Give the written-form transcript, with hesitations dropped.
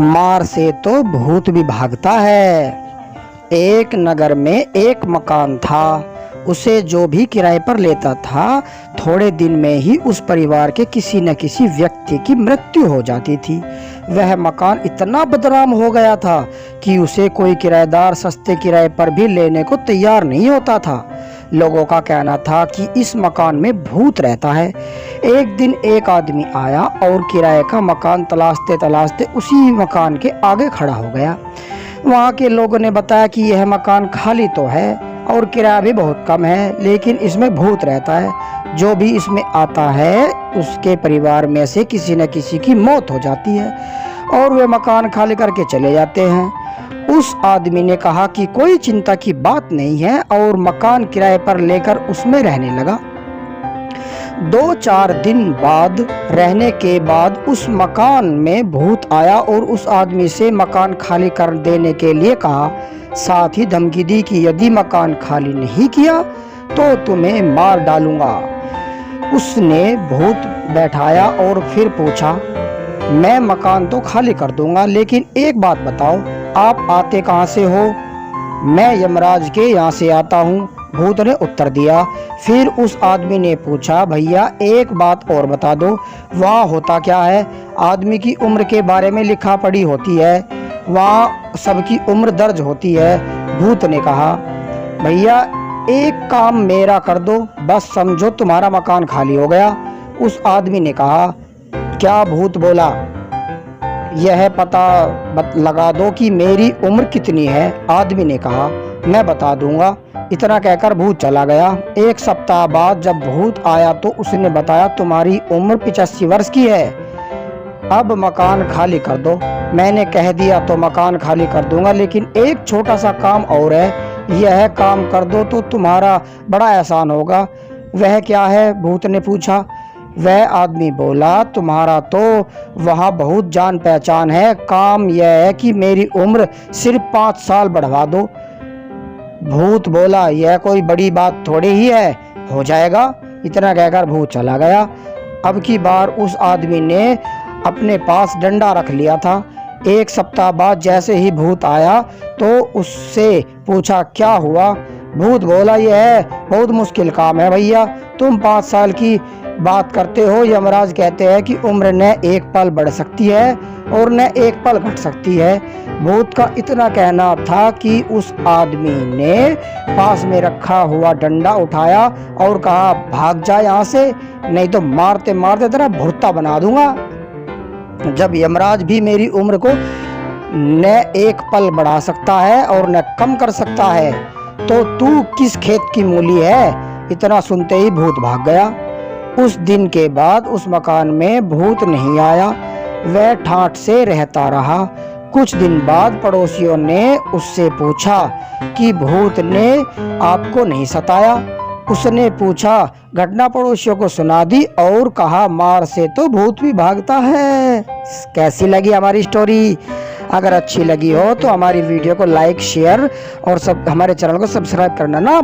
मार से तो भूत भी भागता है। एक नगर में एक मकान था। उसे जो भी किराए पर लेता था, थोड़े दिन में ही उस परिवार के किसी न किसी व्यक्ति की मृत्यु हो जाती थी। वह मकान इतना बदनाम हो गया था कि उसे कोई किराएदार सस्ते किराए पर भी लेने को तैयार नहीं होता था। लोगों का कहना था कि इस मकान में भूत रहता है। एक दिन एक आदमी आया और किराए का मकान तलाशते तलाशते उसी मकान के आगे खड़ा हो गया। वहाँ के लोगों ने बताया कि यह मकान खाली तो है और किराया भी बहुत कम है, लेकिन इसमें भूत रहता है। जो भी इसमें आता है उसके परिवार में से किसी न किसी की मौत हो जाती है और वे मकान खाली करके चले जाते हैं। उस आदमी ने कहा कि कोई चिंता की बात नहीं है और मकान किराए पर लेकर उसमें रहने लगा। 2-4 दिन बाद रहने के बाद उस मकान में भूत आया और उस आदमी से मकान खाली कर देने के लिए कहा। साथ ही धमकी दी कि यदि मकान खाली नहीं किया तो तुम्हें मार डालूंगा। उसने भूत बैठाया और फिर पूछा, मैं मकान तो खाली कर दूंगा, लेकिन एक बात बताओ, आप आते कहाँ से हो? मैं यमराज के यहाँ से आता हूँ, भूत ने उत्तर दिया। फिर उस आदमी ने पूछा, भैया एक बात और बता दो, वहाँ होता क्या है? आदमी की उम्र के बारे में लिखा पढ़ी होती है, वहाँ सबकी उम्र दर्ज होती है। भूत ने कहा, भैया एक काम मेरा कर दो, बस समझो तुम्हारा मकान खाली हो गया। उस आदमी ने कहा, क्या? भूत बोला, यह पता लगा दो कि मेरी उम्र कितनी है। आदमी ने कहा, मैं बता दूंगा। इतना कहकर भूत चला गया। 1 सप्ताह बाद जब भूत आया तो उसने बताया, तुम्हारी उम्र 85 वर्ष की है, अब मकान खाली कर दो। मैंने कह दिया तो मकान खाली कर दूंगा, लेकिन एक छोटा सा काम और है, यह काम कर दो तो तुम्हारा बड़ा एहसान होगा। वह क्या है? भूत ने पूछा। वह आदमी बोला, तुम्हारा तो वहाँ बहुत जान पहचान है, काम यह है कि मेरी उम्र सिर्फ 5 साल बढ़वा दो। भूत बोला, यह कोई बड़ी बात थोड़ी ही है, हो जाएगा। इतना कहकर भूत चला गया। अब की बार उस आदमी ने अपने पास डंडा रख लिया था। 1 सप्ताह बाद जैसे ही भूत आया तो उससे पूछा, क्या हुआ? भूत बोला, यह बहुत मुश्किल काम है भैया, तुम 5 साल की बात करते हो। यमराज कहते हैं कि उम्र न एक पल बढ़ सकती है और न एक पल घट सकती है। भूत का इतना कहना था कि उस आदमी ने पास में रखा हुआ डंडा उठाया और कहा, भाग जा यहाँ से, नहीं तो मारते मारते तेरा भुर्ता बना दूंगा। जब यमराज भी मेरी उम्र को न एक पल बढ़ा सकता है और न कम कर सकता है, तो तू किस खेत की मूली है? इतना सुनते ही भूत भाग गया। उस दिन के बाद उस मकान में भूत नहीं आया, वह ठाठ से रहता रहा। कुछ दिन बाद पड़ोसियों ने उससे पूछा कि भूत ने आपको नहीं सताया? उसने पूछा, घटना पड़ोसियों को सुना दी और कहा, मार से तो भूत भी भागता है। कैसी लगी हमारी स्टोरी? अगर अच्छी लगी हो तो हमारी वीडियो को लाइक, शेयर और हमारे चैनल को सब्सक्राइब करना ना